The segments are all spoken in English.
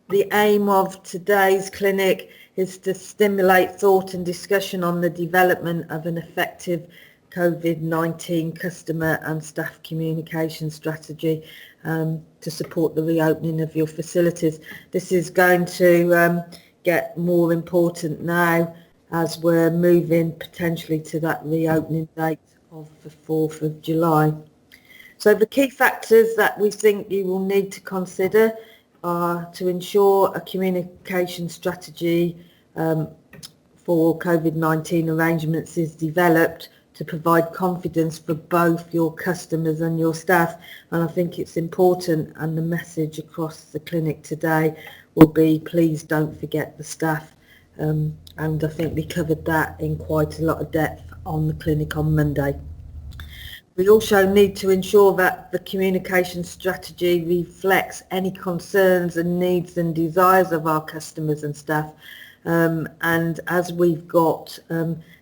The aim of today's clinic is to stimulate thought and discussion on the development of an effective COVID-19 customer and staff communication strategy to support the reopening of your facilities. This is going to get more important now as we're moving potentially to that reopening date of the 4th of July. So the key factors that we think you will need to consider are to ensure a communication strategy for COVID-19 arrangements is developed to provide confidence for both your customers and your staff. And I think it's important, and the message across the clinic today will be, please don't forget the staff. And I think we covered that in quite a lot of depth on the clinic on Monday. We also need to ensure that the communication strategy reflects any concerns and needs and desires of our customers and staff. And as we've got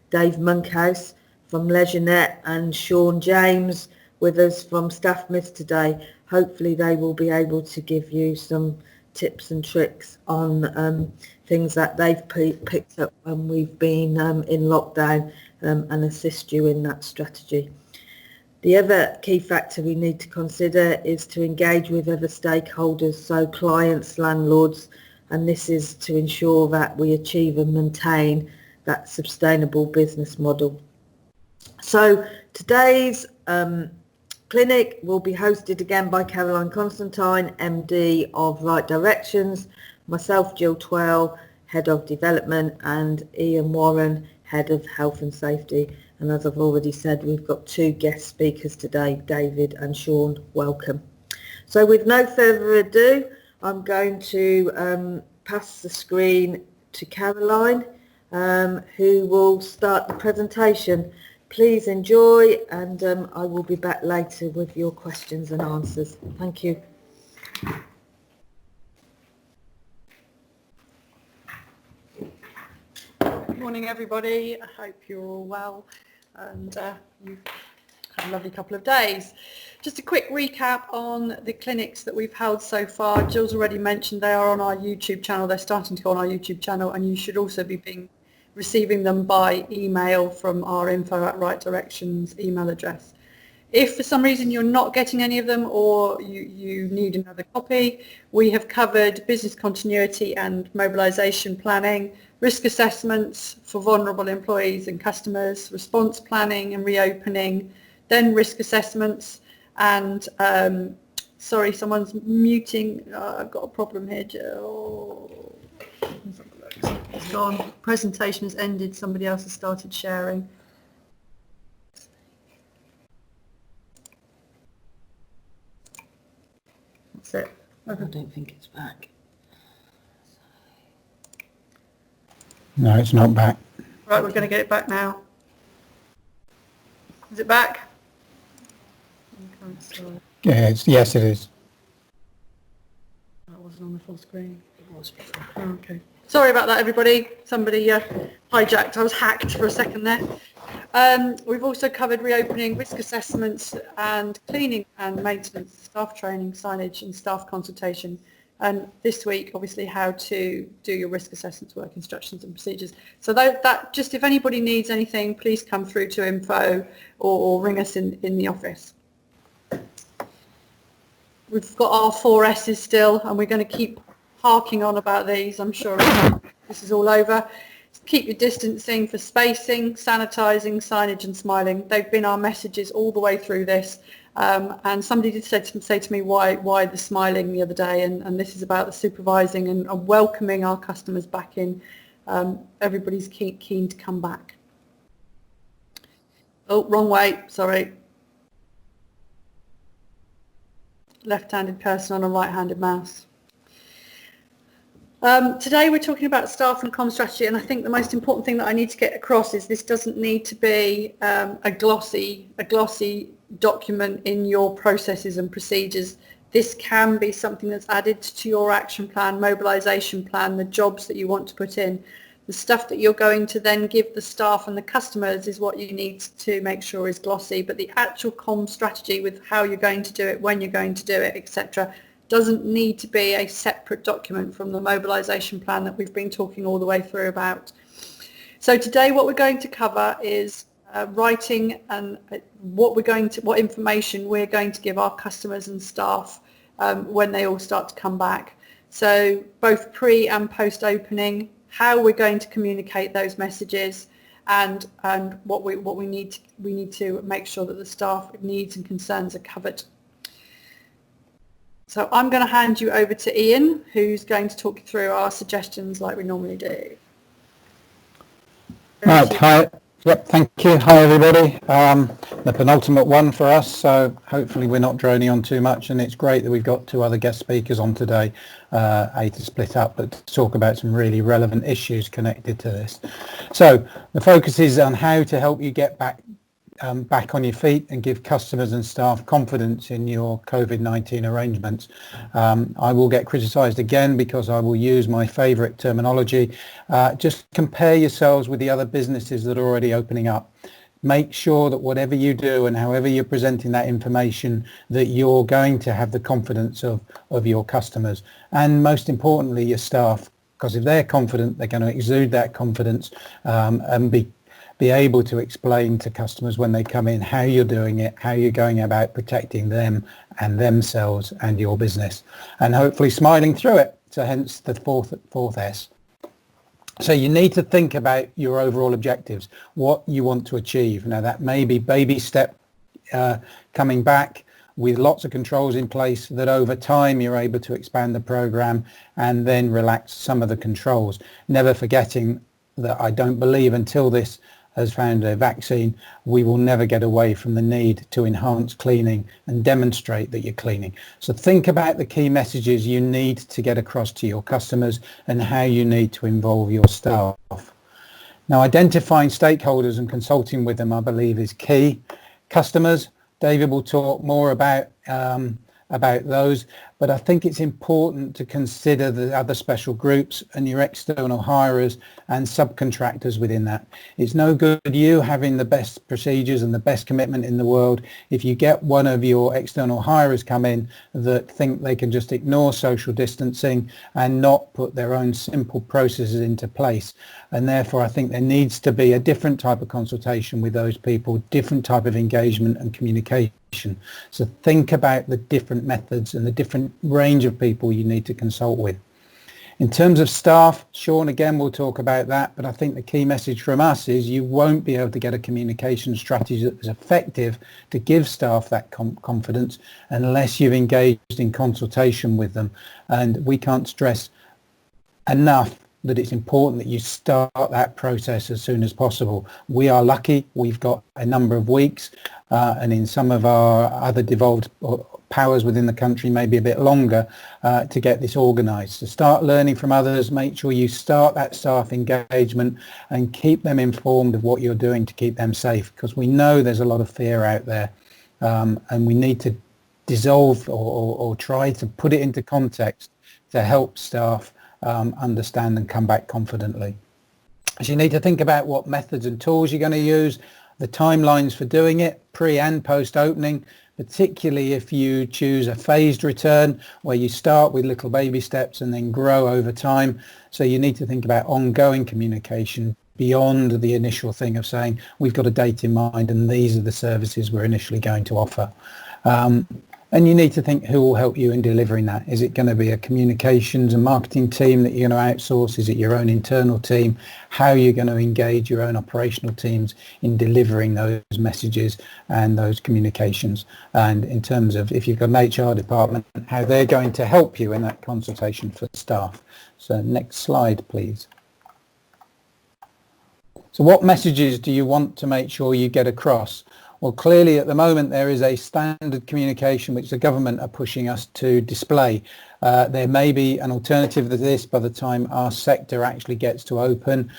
Dave Monkhouse from LeisureNet and Sean James with us from STAFFMIS today, hopefully they will be able to give you some tips and tricks on things that they've picked up when we've been in lockdown and assist you in that strategy. The other key factor we need to consider is to engage with other stakeholders, so clients, landlords, and this is to ensure that we achieve and maintain that sustainable business model. So today's clinic will be hosted again by Caroline Constantine, MD of Right Directions, myself, Jill Twell, Head of Development, and Ian Warren, Head of Health and Safety. And as I've already said, we've got two guest speakers today, David and Sean. Welcome. So with no further ado, I'm going to pass the screen to Caroline, who will start the presentation. Please enjoy, and I will be back later with your questions and answers. Thank you. Good morning, everybody. I hope you're all well and you've had a lovely couple of days. Just a quick recap on the clinics that we've held so far. Jill's already mentioned they are on our YouTube channel. They're starting to go on our YouTube channel, and you should also be receiving them by email from our info@Right Directions email address. If for some reason you're not getting any of them, or you need another copy, we have covered business continuity and mobilisation planning, risk assessments for vulnerable employees and customers, response planning and reopening, then risk assessments, and sorry, someone's muting. I've got a problem here, Jill. It's gone. Presentation has ended. Somebody else has started sharing. That's it. I don't think it's back. No, it's not back. Right, we're going to get it back now. Is it back? Yes, it is. That wasn't on the full screen. It was before. Oh, okay. Sorry about that, everybody. Somebody hijacked. I was hacked for a second there. We've also covered reopening, risk assessments and cleaning and maintenance, staff training, signage and staff consultation. And this week, obviously, how to do your risk assessments, work instructions and procedures. So that just, if anybody needs anything, please come through to info or ring us in the office. We've got our 4 S's still, and we're going to keep harking on about these. I'm sure this is all over. Keep your distancing for spacing, sanitising, signage and smiling. They've been our messages all the way through this. And somebody did say to me why the smiling the other day, and this is about the supervising and welcoming our customers back in. Everybody's keen to come back. Oh, wrong way, sorry. Left-handed person on a right-handed mouse. Today we're talking about staff and comm strategy, and I think the most important thing that I need to get across is this doesn't need to be a glossy document in your processes and procedures. This can be something that's added to your action plan, mobilisation plan, the jobs that you want to put in. The stuff that you're going to then give the staff and the customers is what you need to make sure is glossy, but the actual comm strategy with how you're going to do it, when you're going to do it, etc., doesn't need to be a separate document from the mobilisation plan that we've been talking all the way through about. So today what we're going to cover is writing and what information we're going to give our customers and staff when they all start to come back. So both pre and post opening, how we're going to communicate those messages, and what we need to make sure that the staff needs and concerns are covered. So I'm going to hand you over to Ian, who's going to talk you through our suggestions like we normally do. Right, hi. Yep, thank you. Hi, everybody. The penultimate one for us, so hopefully we're not droning on too much, and it's great that we've got two other guest speakers on today, to split up, but to talk about some really relevant issues connected to this. So the focus is on how to help you get back on your feet and give customers and staff confidence in your COVID-19 arrangements. I will get criticised again because I will use my favourite terminology. Just compare yourselves with the other businesses that are already opening up. Make sure that whatever you do and however you're presenting that information, that you're going to have the confidence of your customers and, most importantly, your staff, because if they're confident, they're going to exude that confidence and be able to explain to customers when they come in how you're doing it, how you're going about protecting them and themselves and your business, and hopefully smiling through it. So hence the fourth S. So you need to think about your overall objectives, what you want to achieve. Now that may be baby step coming back with lots of controls in place, that over time you're able to expand the program and then relax some of the controls, never forgetting that I don't believe until this has found a vaccine, we will never get away from the need to enhance cleaning and demonstrate that you're cleaning. So think about the key messages you need to get across to your customers and how you need to involve your staff. Now, identifying stakeholders and consulting with them, I believe, is key. Customers, David will talk more about those, but I think it's important to consider the other special groups and your external hirers and subcontractors within that. It's no good you having the best procedures and the best commitment in the world if you get one of your external hirers come in that think they can just ignore social distancing and not put their own simple processes into place. And therefore I think there needs to be a different type of consultation with those people, different type of engagement and communication. So think about the different methods and the different range of people you need to consult with. In terms of staff, Sean again will talk about that, but I think the key message from us is you won't be able to get a communication strategy that is effective to give staff that confidence unless you've engaged in consultation with them. And we can't stress enough that it's important that you start that process as soon as possible. We are lucky, we've got a number of weeks, and in some of our other devolved powers within the country maybe a bit longer to get this organised. So start learning from others, make sure you start that staff engagement and keep them informed of what you're doing to keep them safe, because we know there's a lot of fear out there, and we need to dissolve or try to put it into context to help staff understand and come back confidently. So you need to think about what methods and tools you're going to use, the timelines for doing it, pre and post opening, particularly if you choose a phased return where you start with little baby steps and then grow over time. So you need to think about ongoing communication beyond the initial thing of saying we've got a date in mind and these are the services we're initially going to offer. And you need to think who will help you in delivering that. Is it going to be a communications and marketing team that you're going to outsource? Is it your own internal team? How are you going to engage your own operational teams in delivering those messages and those communications? And in terms of if you've got an HR department, how they're going to help you in that consultation for staff. So next slide, please. So what messages do you want to make sure you get across? Well, clearly at the moment there is a standard communication which the government are pushing us to display. There may be an alternative to this by the time our sector actually gets to open.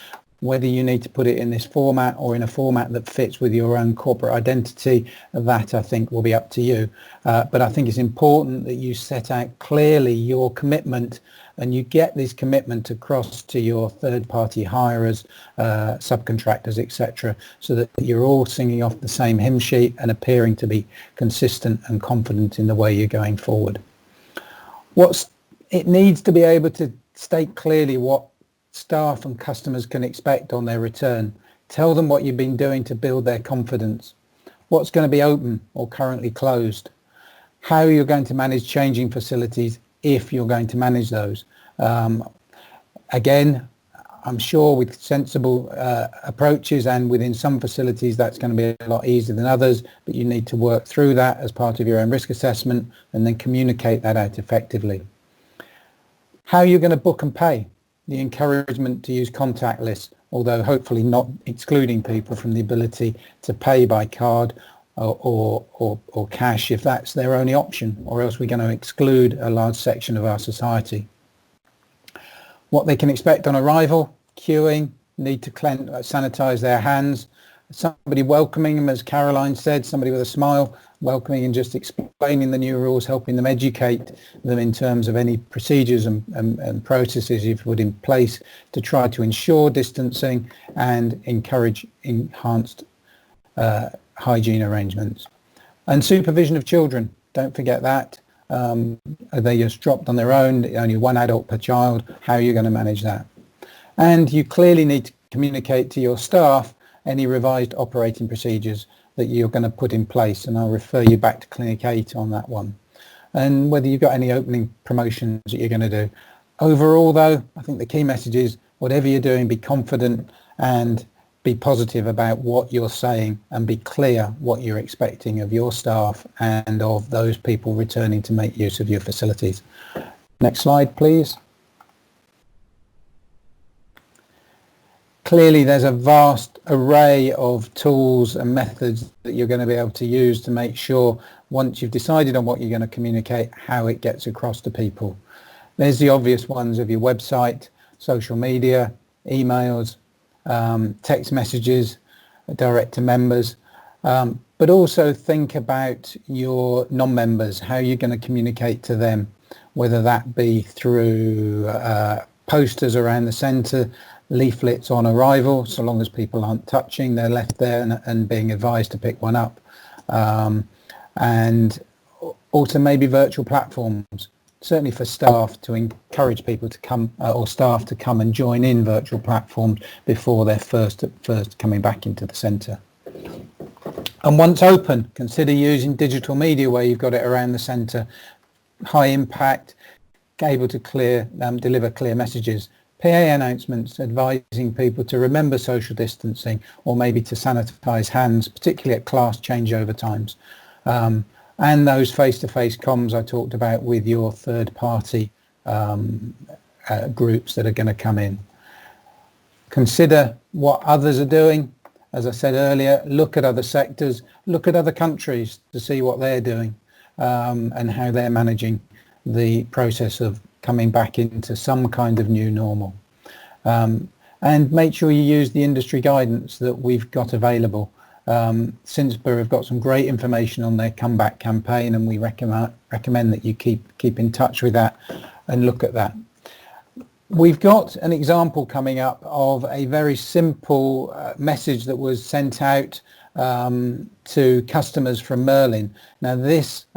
Whether you need to put it in this format or in a format that fits with your own corporate identity, that I think will be up to you. But I think it's important that you set out clearly your commitment and you get this commitment across to your third-party hirers, subcontractors, etc., so that you're all singing off the same hymn sheet and appearing to be consistent and confident in the way you're going forward. It needs to be able to state clearly what staff and customers can expect on their return. Tell them what you've been doing to build their confidence, what's going to be open or currently closed, how you're going to manage changing facilities if you're going to manage those. Again, I'm sure with sensible approaches, and within some facilities that's going to be a lot easier than others, but you need to work through that as part of your own risk assessment and then communicate that out effectively. How you're going to book and pay, the encouragement to use contact lists, although hopefully not excluding people from the ability to pay by card or cash if that's their only option, or else we're going to exclude a large section of our society. What they can expect on arrival, queuing, need to sanitize their hands, somebody welcoming them, as Caroline said, somebody with a smile, welcoming and just explaining the new rules, helping them educate them in terms of any procedures and processes you've put in place to try to ensure distancing and encourage enhanced hygiene arrangements. And supervision of children, don't forget that. Are they just dropped on their own, only one adult per child? How are you going to manage that? And you clearly need to communicate to your staff any revised operating procedures that you're going to put in place, and I'll refer you back to Clinic 8 on that one. And whether you've got any opening promotions that you're going to do. Overall though, I think the key message is whatever you're doing, be confident and be positive about what you're saying, and be clear what you're expecting of your staff and of those people returning to make use of your facilities. Next slide, please. Clearly, there's a vast array of tools and methods that you're going to be able to use to make sure, once you've decided on what you're going to communicate, how it gets across to people. There's the obvious ones of your website, social media, emails, text messages, direct to members, but also think about your non-members, how you're going to communicate to them, whether that be through posters around the centre, leaflets on arrival, so long as people aren't touching, they're left there and being advised to pick one up, and also maybe virtual platforms, certainly for staff, to encourage people to come or staff to come and join in virtual platforms before they're first coming back into the centre. And once open, consider using digital media where you've got it around the centre, high impact, able to deliver clear messages. PA announcements advising people to remember social distancing, or maybe to sanitise hands, particularly at class changeover times. And those face-to-face comms I talked about with your third-party groups that are going to come in. Consider what others are doing. As I said earlier, look at other sectors, look at other countries to see what they're doing and how they're managing the process of coming back into some kind of new normal. And make sure you use the industry guidance that we've got available. Sinsper have got some great information on their comeback campaign, and we recommend that you keep in touch with that and look at that. We've got an example coming up of a very simple message that was sent out to customers from Merlin. Now this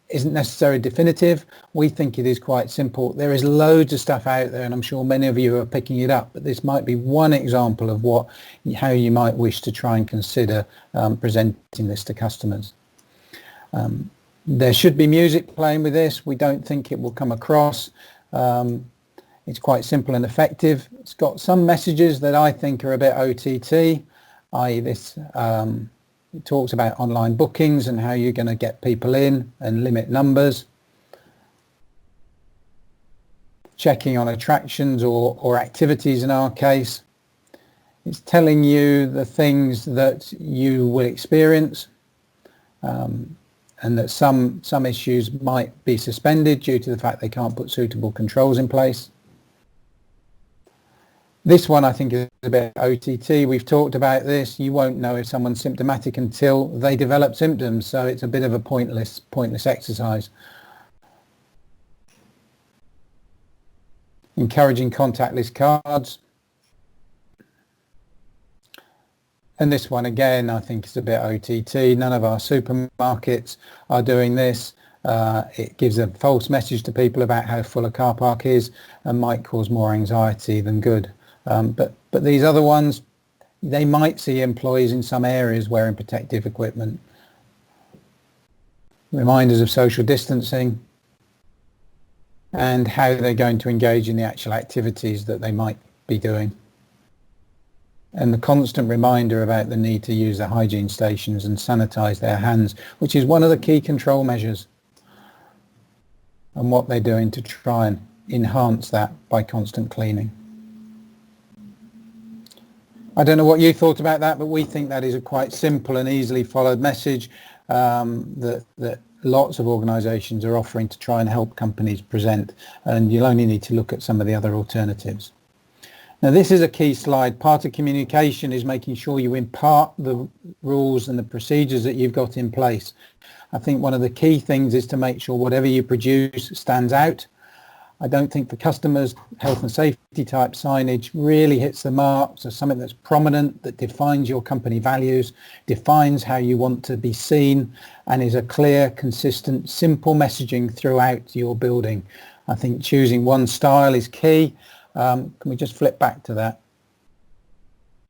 isn't necessarily definitive. We think it is quite simple. There is loads of stuff out there, and I'm sure many of you are picking it up, but this might be one example of how you might wish to try and consider presenting this to customers. There should be music playing with this. We don't think it will come across. It's quite simple and effective. It's got some messages that I think are a bit OTT, i.e. this it talks about online bookings and how you're going to get people in and limit numbers. Checking on attractions or activities in our case. It's telling you the things that you will experience and that some issues might be suspended due to the fact they can't put suitable controls in place. This one I think is a bit OTT. We've talked about this. You won't know if someone's symptomatic until they develop symptoms, so it's a bit of a pointless exercise. Encouraging contactless cards. And this one again I think is a bit OTT. None of our supermarkets are doing this. It gives a false message to people about how full a car park is and might cause more anxiety than good. But these other ones, they might see employees in some areas wearing protective equipment. Reminders of social distancing and how they're going to engage in the actual activities that they might be doing. And the constant reminder about the need to use the hygiene stations and sanitize their hands, which is one of the key control measures, and what they're doing to try and enhance that by constant cleaning. I don't know what you thought about that, but we think that is a quite simple and easily followed message that lots of organisations are offering to try and help companies present, and you'll only need to look at some of the other alternatives. Now, this is a key slide. Part of communication is making sure you impart the rules and the procedures that you've got in place. I think one of the key things is to make sure whatever you produce stands out. I don't think for customers, health and safety type signage really hits the mark. So something that's prominent, that defines your company values, defines how you want to be seen, and is a clear, consistent, simple messaging throughout your building. I think choosing one style is key. Can we just flip back to that?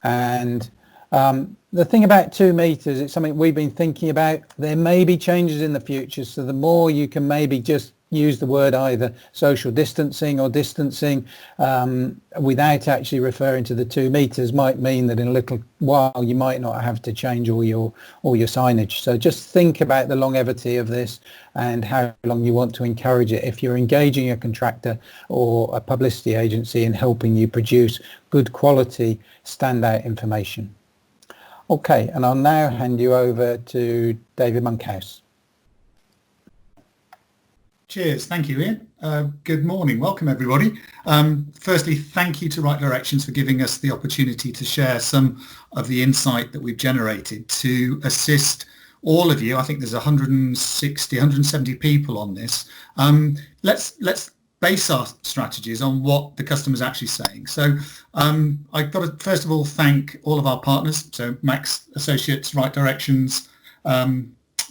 And the thing about 2 meters, it's something we've been thinking about. There may be changes in the future, so the more you can maybe just use the word either social distancing or distancing without actually referring to the 2 meters might mean that in a little while you might not have to change all your signage. So just think about the longevity of this and how long you want to encourage it if you're engaging a contractor or a publicity agency in helping you produce good quality standout information. Okay, and I'll now hand you over to David Monkhouse. Cheers. Thank you, Ian. Good morning. Welcome, everybody. Firstly, thank you to Right Directions for giving us the opportunity to share some of the insight that we've generated to assist all of you. I think there's 160, 170 people on this. Let's base our strategies on what the customer's actually saying. So I've got to, first of all, thank all of our partners. So Max Associates, Right Directions,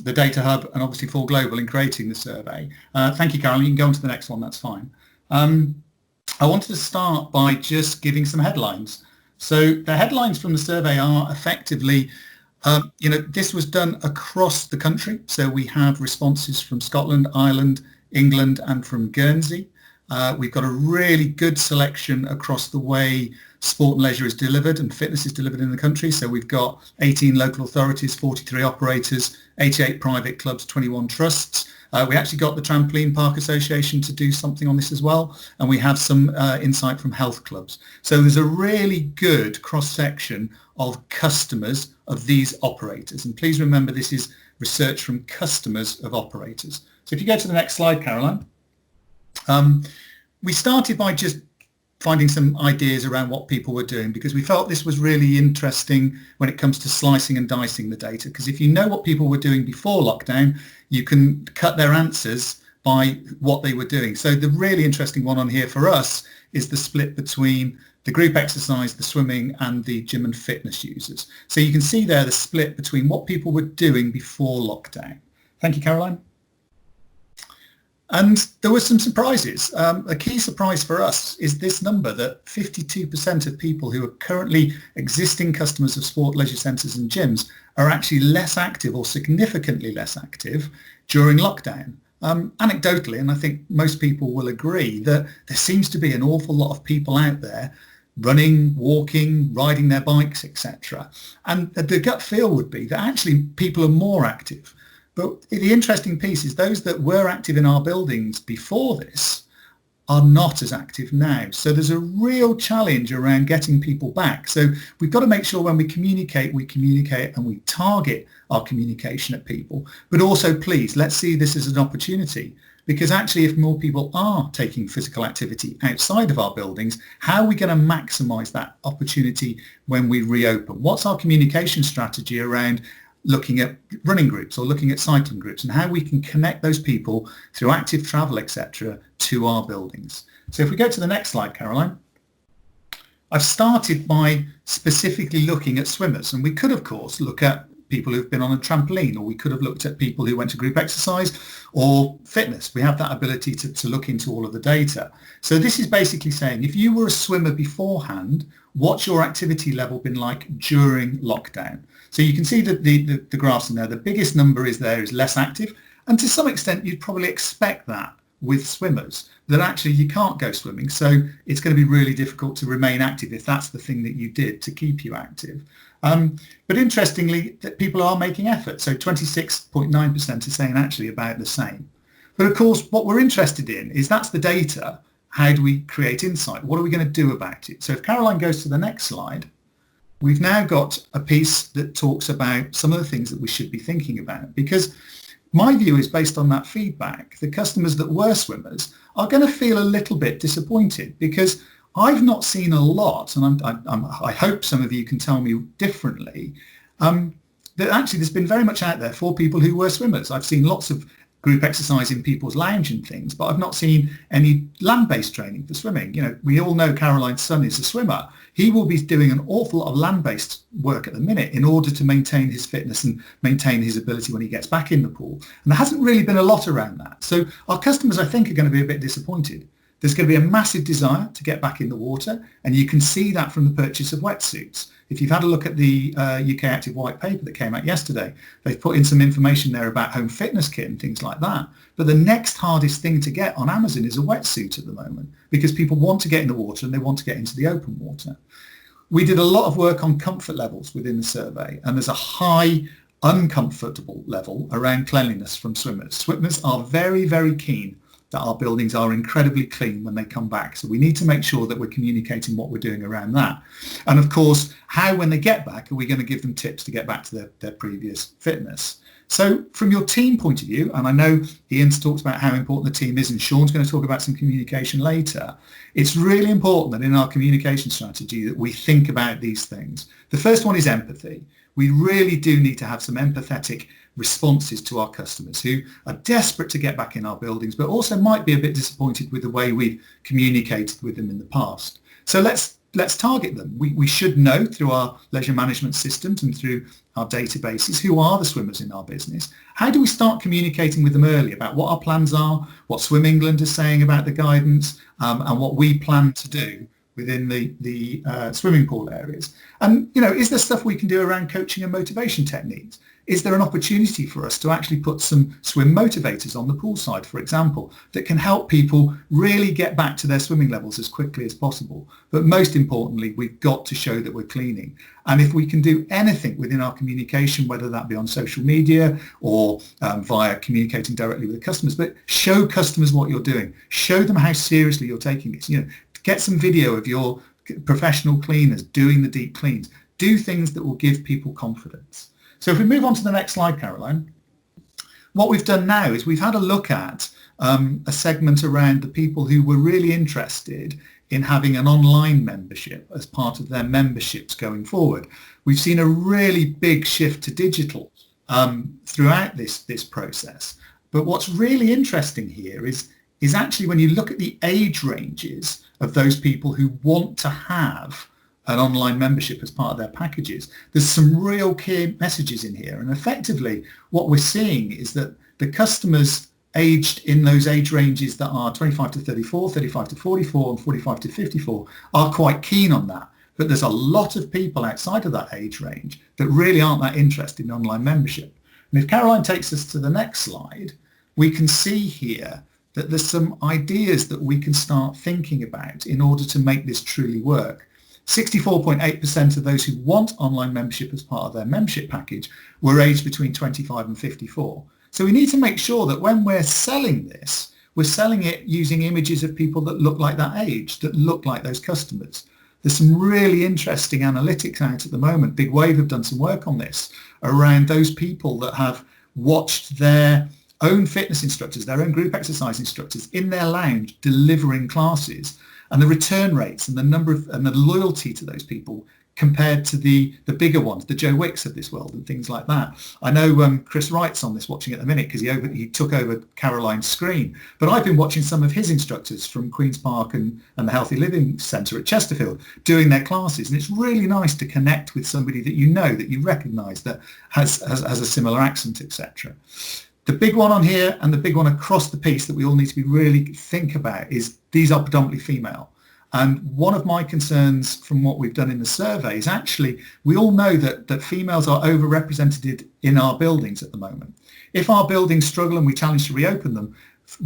the Data Hub, and obviously Full Global in creating the survey. Thank you, Carolyn. You can go on to the next one. That's fine. I wanted to start by just giving some headlines. So the headlines from the survey are effectively, this was done across the country. So we have responses from Scotland, Ireland, England, and from Guernsey. We've got a really good selection across the way sport and leisure is delivered and fitness is delivered in the country. So we've got 18 local authorities, 43 operators, 88 private clubs, 21 trusts. We actually got the Trampoline Park Association to do something on this as well. And we have some insight from health clubs. So there's a really good cross-section of customers of these operators. And please remember, this is research from customers of operators. So if you go to the next slide, Caroline. We started by just finding some ideas around what people were doing, because we felt this was really interesting when it comes to slicing and dicing the data. Because if you know what people were doing before lockdown, you can cut their answers by what they were doing. So the really interesting one on here for us is the split between the group exercise, the swimming, and the gym and fitness users. So you can see there the split between what people were doing before lockdown. Thank you, Caroline. And there were some surprises. A key surprise for us is this number, that 52% of people who are currently existing customers of sport, leisure centres and gyms are actually less active or significantly less active during lockdown. Anecdotally, and I think most people will agree, that there seems to be an awful lot of people out there running, walking, riding their bikes, etc. And the gut feel would be that actually people are more active. But the interesting piece is those that were active in our buildings before this are not as active now. So there's a real challenge around getting people back. So we've got to make sure when we communicate and we target our communication at people. But also, please, let's see this as an opportunity. Because actually, if more people are taking physical activity outside of our buildings, how are we going to maximise that opportunity when we reopen? What's our communication strategy around looking at running groups or looking at cycling groups, and how we can connect those people through active travel, etc., to our buildings? So if we go to the next slide, Caroline. I've started by specifically looking at swimmers, and we could, of course, look at people who've been on a trampoline, or we could have looked at people who went to group exercise or fitness. We have that ability to look into all of the data. So this is basically saying, if you were a swimmer beforehand, what's your activity level been like during lockdown? So you can see that the graphs in there. The biggest number is less active, and to some extent you'd probably expect that with swimmers, that actually you can't go swimming, so it's going to be really difficult to remain active if that's the thing that you did to keep you active. But interestingly, that people are making effort, so 26.9% are saying actually about the same. But of course, what we're interested in is that's the data. How do we create insight? What are we going to do about it? So if Caroline goes to the next slide, we've now got a piece that talks about some of the things that we should be thinking about, because my view is, based on that feedback, the customers that were swimmers are going to feel a little bit disappointed, because I've not seen a lot, and I hope some of you can tell me differently, that actually there's been very much out there for people who were swimmers. I've seen lots of group exercise in people's lounge and things, but I've not seen any land-based training for swimming. You know, we all know Caroline's son is a swimmer. He will be doing an awful lot of land-based work at the minute in order to maintain his fitness and maintain his ability when he gets back in the pool. And there hasn't really been a lot around that. So our customers, I think, are going to be a bit disappointed. There's going to be a massive desire to get back in the water, and you can see that from the purchase of wetsuits. If you've had a look at the UK Active White Paper that came out yesterday, they've put in some information there about home fitness kit and things like that. But the next hardest thing to get on Amazon is a wetsuit at the moment, because people want to get in the water and they want to get into the open water. We did a lot of work on comfort levels within the survey, and there's a high uncomfortable level around cleanliness from swimmers. Swimmers are very, very keen that our buildings are incredibly clean when they come back. So we need to make sure that we're communicating what we're doing around that. And of course, how, when they get back, are we going to give them tips to get back to their previous fitness? So from your team point of view, and I know Ian's talked about how important the team is, and Sean's going to talk about some communication later, it's really important that in our communication strategy that we think about these things. The first one is empathy. We really do need to have some empathetic responses to our customers who are desperate to get back in our buildings, but also might be a bit disappointed with the way we've communicated with them in the past. So let's target them. We should know through our leisure management systems and through our databases who are the swimmers in our business. How do we start communicating with them early about what our plans are, what Swim England is saying about the guidance, and what we plan to do within the swimming pool areas? And, you know, is there stuff we can do around coaching and motivation techniques? Is there an opportunity for us to actually put some swim motivators on the poolside, for example, that can help people really get back to their swimming levels as quickly as possible? But most importantly, we've got to show that we're cleaning. And if we can do anything within our communication, whether that be on social media or via communicating directly with the customers, but show customers what you're doing. Show them how seriously you're taking this. You know, get some video of your professional cleaners doing the deep cleans. Do things that will give people confidence. So if we move on to the next slide, Caroline, what we've done now is we've had a look at a segment around the people who were really interested in having an online membership as part of their memberships going forward. We've seen a really big shift to digital throughout this process. But what's really interesting here is actually when you look at the age ranges of those people who want to have an online membership as part of their packages, there's some real key messages in here. And effectively, what we're seeing is that the customers aged in those age ranges that are 25 to 34, 35 to 44, and 45 to 54 are quite keen on that. But there's a lot of people outside of that age range that really aren't that interested in online membership. And if Caroline takes us to the next slide, we can see here that there's some ideas that we can start thinking about in order to make this truly work. 64.8% of those who want online membership as part of their membership package were aged between 25 and 54. So we need to make sure that when we're selling this, we're selling it using images of people that look like that age, that look like those customers. There's some really interesting analytics out at the moment. Big Wave have done some work on this around those people that have watched their own fitness instructors, their own group exercise instructors in their lounge delivering classes, and the return rates and the number of and the loyalty to those people compared to the bigger ones, the Joe Wicks of this world and things like that. I know Chris Wright's on this watching at the minute because he took over Caroline's screen, but I've been watching some of his instructors from Queen's Park and the Healthy Living Centre at Chesterfield doing their classes, and it's really nice to connect with somebody that you know, that you recognise, that has a similar accent, etc. The big one on here and the big one across the piece that we all need to be really think about is these are predominantly female. And one of my concerns from what we've done in the survey is actually we all know that females are overrepresented in our buildings at the moment. If our buildings struggle and we challenge to reopen them,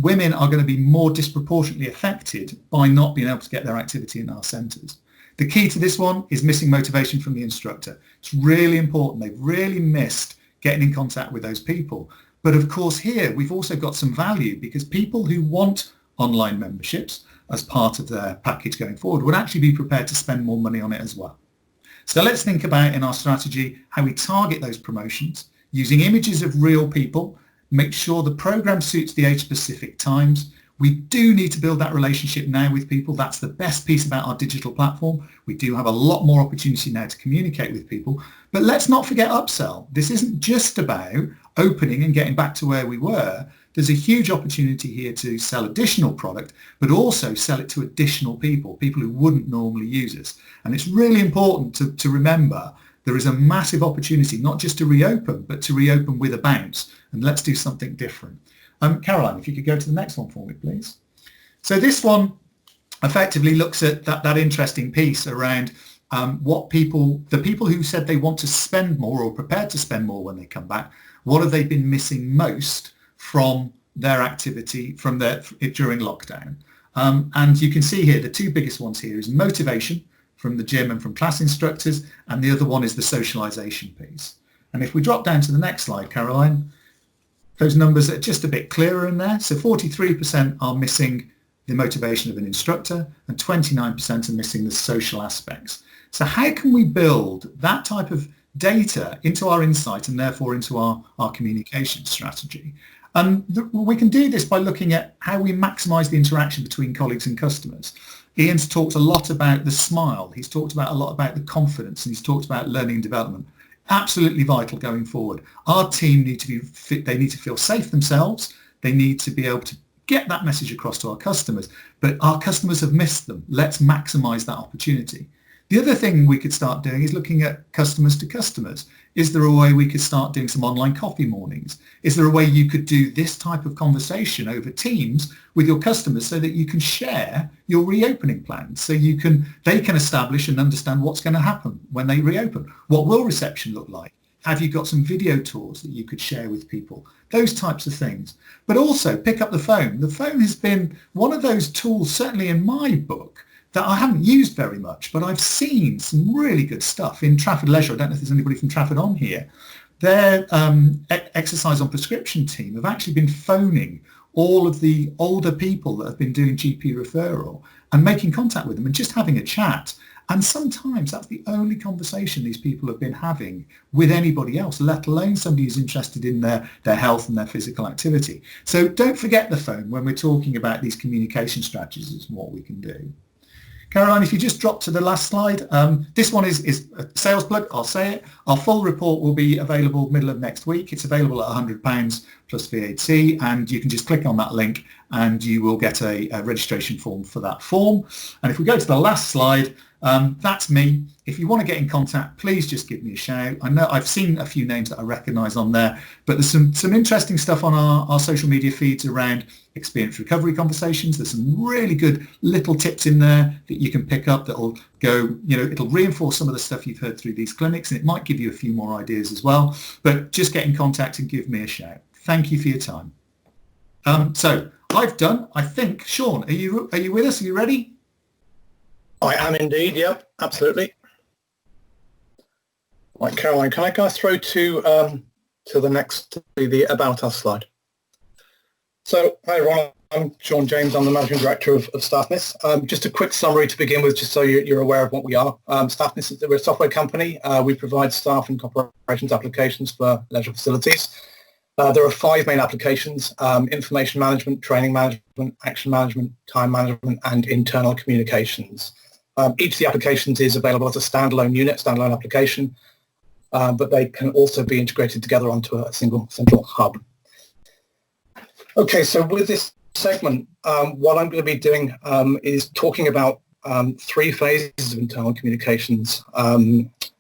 women are going to be more disproportionately affected by not being able to get their activity in our centres. The key to this one is missing motivation from the instructor. It's really important. They've really missed getting in contact with those people. But of course here we've also got some value because people who want online memberships as part of their package going forward would actually be prepared to spend more money on it as well. So let's think about in our strategy how we target those promotions using images of real people, make sure the program suits the age-specific times. We do need to build that relationship now with people. That's the best piece about our digital platform. We do have a lot more opportunity now to communicate with people, but let's not forget upsell. This isn't just about opening and getting back to where we were. There's a huge opportunity here to sell additional product, but also sell it to additional people who wouldn't normally use us. And it's really important to remember there is a massive opportunity, not just to reopen, but to reopen with a bounce. And let's do something different. Caroline, if you could go to the next one for me, please. So this one effectively looks at that interesting piece around the people who said they want to spend more or prepared to spend more when they come back, what have they been missing most from their activity during lockdown. And you can see here the two biggest ones here is motivation from the gym and from class instructors, and the other one is the socialization piece. And if we drop down to the next slide, Caroline, those numbers are just a bit clearer in there. So 43% are missing the motivation of an instructor and 29% are missing the social aspects. So how can we build that type of data into our insight and therefore into our communication strategy? We can do this by looking at how we maximise the interaction between colleagues and customers. Ian's talked a lot about the smile. He's talked a lot about the confidence, and he's talked about learning and development. Absolutely vital going forward. Our team need to be fit. They need to feel safe themselves. They need to be able to get that message across to our customers. But our customers have missed them. Let's maximise that opportunity. The other thing we could start doing is looking at customers to customers. Is there a way we could start doing some online coffee mornings? Is there a way you could do this type of conversation over Teams with your customers so that you can share your reopening plans, so they can establish and understand what's going to happen when they reopen? What will reception look like? Have you got some video tours that you could share with people? Those types of things. But also pick up the phone. The phone has been one of those tools, certainly in my book, that I haven't used very much, but I've seen some really good stuff in Trafford Leisure. I don't know if there's anybody from Trafford on here. Their exercise on prescription team have actually been phoning all of the older people that have been doing GP referral and making contact with them and just having a chat. And sometimes that's the only conversation these people have been having with anybody else, let alone somebody who's interested in their health and their physical activity. So don't forget the phone when we're talking about these communication strategies and what we can do. Caroline, if you just drop to the last slide, this one is a sales plug, I'll say it. Our full report will be available middle of next week. It's available at £100 plus VAT, and you can just click on that link and you will get a registration form for that form. And if we go to the last slide, that's me. If you want to get in contact, please just give me a shout. I know I've seen a few names that I recognise on there, but there's some interesting stuff on our social media feeds around experience recovery conversations. There's some really good little tips in there that you can pick up that will go, it'll reinforce some of the stuff you've heard through these clinics, and it might give you a few more ideas as well. But just get in contact and give me a shout. Thank you for your time. So I've done, I think. Sean, are you with us? Are you ready? I am indeed, yep, absolutely. Right, Caroline, can I go through to the About Us slide? So, hi everyone, I'm Sean James, I'm the Managing Director of STAFFMIS. Just a quick summary to begin with, just so you're aware of what we are. STAFFMIS, we're a software company. We provide staff and operations applications for leisure facilities. There are 5 main applications: information management, training management, action management, time management, and internal communications. Each of the applications is available as a standalone application, but they can also be integrated together onto a single central hub. Okay, so with this segment, what I'm going to be doing is talking about 3 phases of internal communications.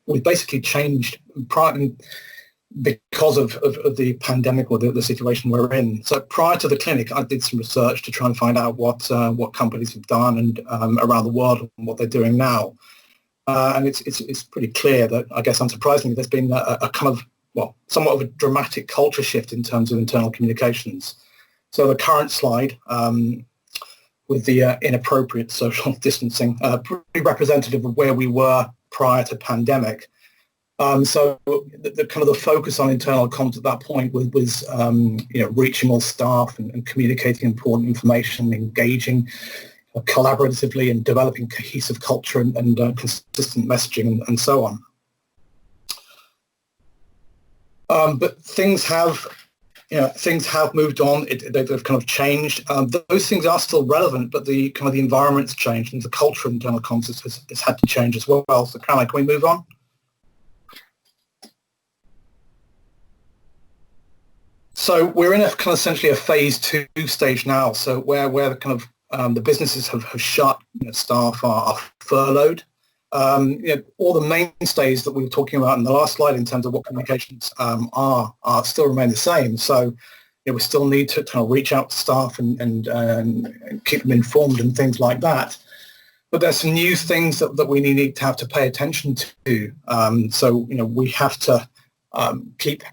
We've basically changed because of the pandemic or the situation we're in. So prior to the clinic, I did some research to try and find out what companies have done and around the world and what they're doing now. And it's pretty clear that, I guess unsurprisingly, there's been a kind of, well, somewhat of a dramatic culture shift in terms of internal communications. So the current slide with the inappropriate social distancing, pretty representative of where we were prior to pandemic. So the kind of the focus on internal comms at that point was reaching all staff and communicating important information, engaging collaboratively and developing cohesive culture and consistent messaging and so on. But things have moved on. They've kind of changed. Those things are still relevant, but the kind of the environment's changed and the culture of internal comms has had to change as well. So Caroline, can we move on? So we're in a kind of essentially a phase 2 stage now. So where the kind of the businesses have shut, staff are furloughed. All the mainstays that we were talking about in the last slide in terms of what communications are still remain the same. So we still need to kind of reach out to staff and keep them informed and things like that. But there's some new things that we need to have to pay attention to. So we have to keep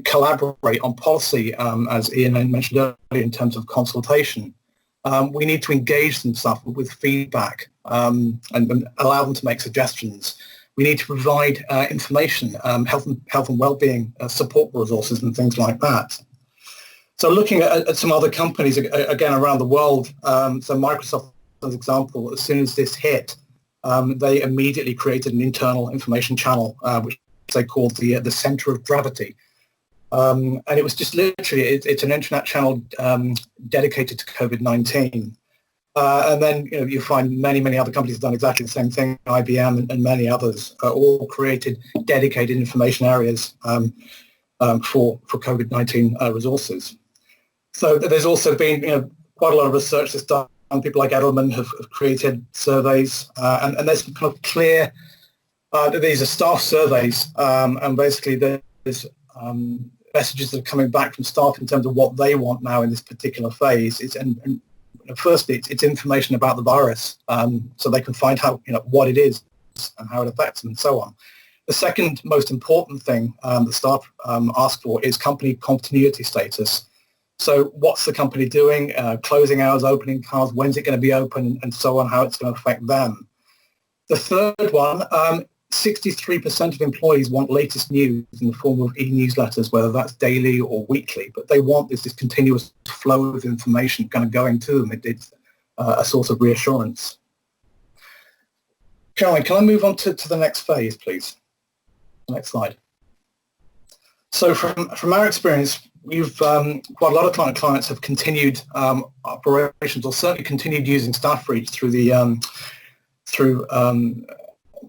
collaborate on policy, as Ian mentioned earlier, in terms of consultation. We need to engage them staff with feedback and allow them to make suggestions. We need to provide information, health and well-being support resources and things like that. So looking at some other companies, again, around the world, so Microsoft, as an example, as soon as this hit, they immediately created an internal information channel, which they called the center of gravity. And it was just literally, it's an internet channel dedicated to COVID-19. And then you find many other companies have done exactly the same thing. IBM and many others all created dedicated information areas for COVID-19 resources. So there's also been quite a lot of research that's done. People like Edelman have created surveys, and there's kind of clear. These are staff surveys, and basically there's messages that are coming back from staff in terms of what they want now in this particular phase. Firstly, it's information about the virus, so they can find out what it is and how it affects them and so on. The second most important thing that staff ask for is company continuity status. So what's the company doing, closing hours, opening hours, when's it going to be open, and so on, how it's going to affect them. The third one, 63% of employees want latest news in the form of e-newsletters, whether that's daily or weekly, but they want this continuous flow of information kind of going to them. It's a source of reassurance. Caroline, can I move on to the next phase, please? Next slide. So from our experience, we've quite a lot of clients have continued operations, or certainly continued using StaffReach through the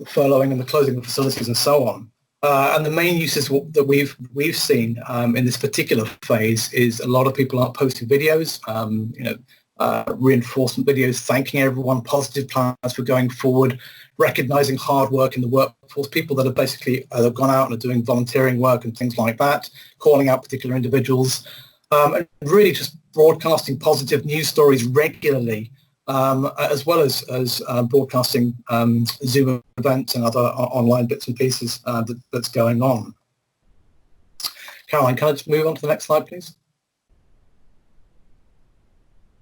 furloughing and the closing of facilities and so on. And the main uses that we've seen in this particular phase is a lot of people are posting videos, reinforcement videos, thanking everyone, positive plans for going forward, recognizing hard work in the workforce, people that have basically have gone out and are doing volunteering work and things like that, calling out particular individuals, and really just broadcasting positive news stories regularly, as well as broadcasting Zoom events and other online bits and pieces that's going on. Caroline, can I just move on to the next slide, please?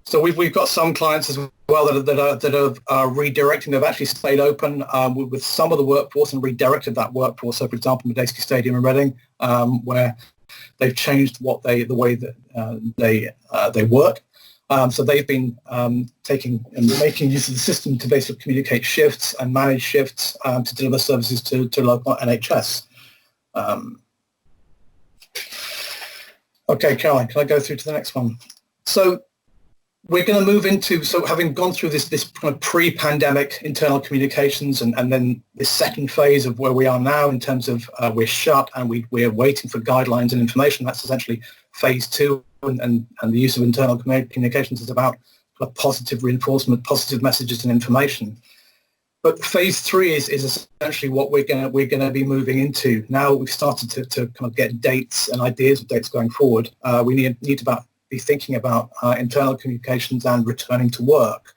So we've got some clients as well that are redirecting. They've actually stayed open with some of the workforce and redirected that workforce. So, for example, Medeski Stadium in Reading, where they've changed the way that they work. So they've been taking and making use of the system to basically communicate shifts and manage shifts to deliver services to local NHS. Okay, Caroline, can I go through to the next one? So we're going to move into, so having gone through this kind of pre-pandemic internal communications and then this second phase of where we are now in terms of we're shut and we're waiting for guidelines and information. That's essentially phase 2, and the use of internal communications is about positive reinforcement, positive messages and information. But phase 3 is essentially what we're going to be moving into. Now we've started to kind of get dates and ideas of dates going forward. We need to be thinking about internal communications and returning to work.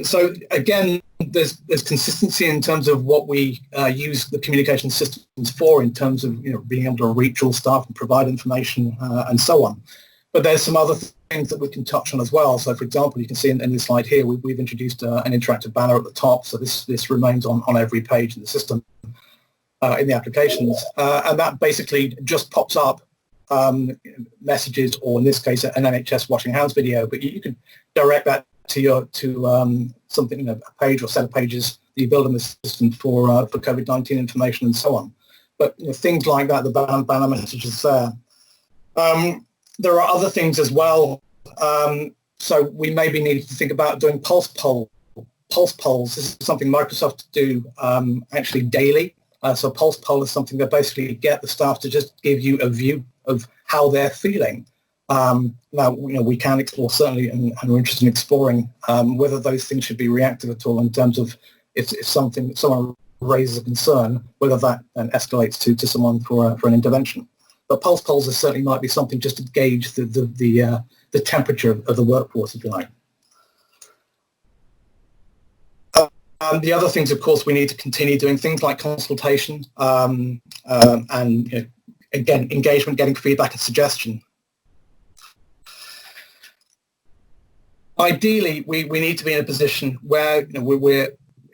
So again, there's consistency in terms of what we use the communication systems for, in terms of being able to reach all staff and provide information and so on. But there's some other things that we can touch on as well. So for example, you can see in this slide here, we've introduced an interactive banner at the top. So this remains on every page in the system in the applications. And that basically just pops up messages, or in this case an NHS washing hands video, but you can direct that to something, a page or set of pages that you build in the system for COVID-19 information and so on. But things like that, the banner messages there. There are other things as well. So we maybe need to think about doing pulse polls. This is something Microsoft do actually daily. So pulse poll is something that basically get the staff to just give you a view of how they're feeling. Now, we can explore certainly, and we're interested in exploring whether those things should be reactive at all, in terms of if someone raises a concern, whether that then escalates to someone for an intervention. But pulse polls certainly might be something just to gauge the temperature of the workforce, if you like. The other things, of course, we need to continue doing things like consultation and again, engagement, getting feedback and suggestion. Ideally, we need to be in a position where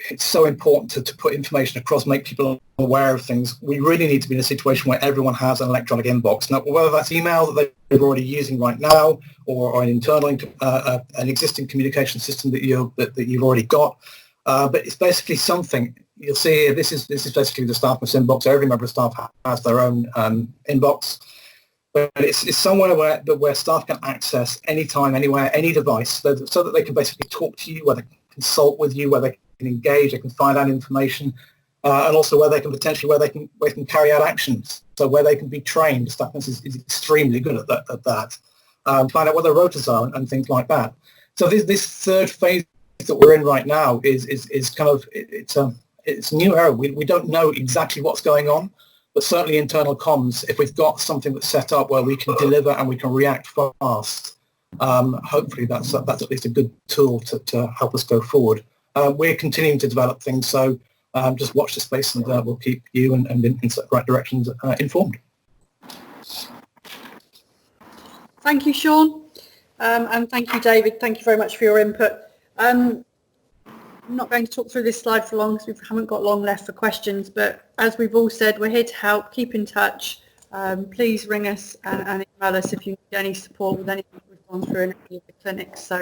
it's so important to put information across, make people aware of things. We really need to be in a situation where everyone has an electronic inbox. Now, whether that's email that they're already using right now, or an internal, an existing communication system that you've already got, but it's basically something. You'll see here, this is basically the STAFFMIS inbox. Every member of staff has their own inbox. But it's somewhere where staff can access anytime, anywhere, any device, so that they can basically talk to you, where they can consult with you, where they can engage, they can find out information, and also where they can carry out actions. So where they can be trained. STAFFMIS is extremely good at that. Find out what their rotas are and things like that. So this third phase that we're in right now is kind of it's a new era. We don't know exactly what's going on. But certainly internal comms, if we've got something that's set up where we can deliver and we can react fast, hopefully that's at least a good tool to help us go forward. We're continuing to develop things, so just watch the space, and we'll keep you and in the right directions informed. Thank you, Sean, and thank you, David. Thank you very much for your input. I'm not going to talk through this slide for long because we haven't got long left for questions, but as we've all said, we're here to help. Keep in touch. Please ring us and email us if you need any support with anything we've gone through in any of the clinics. So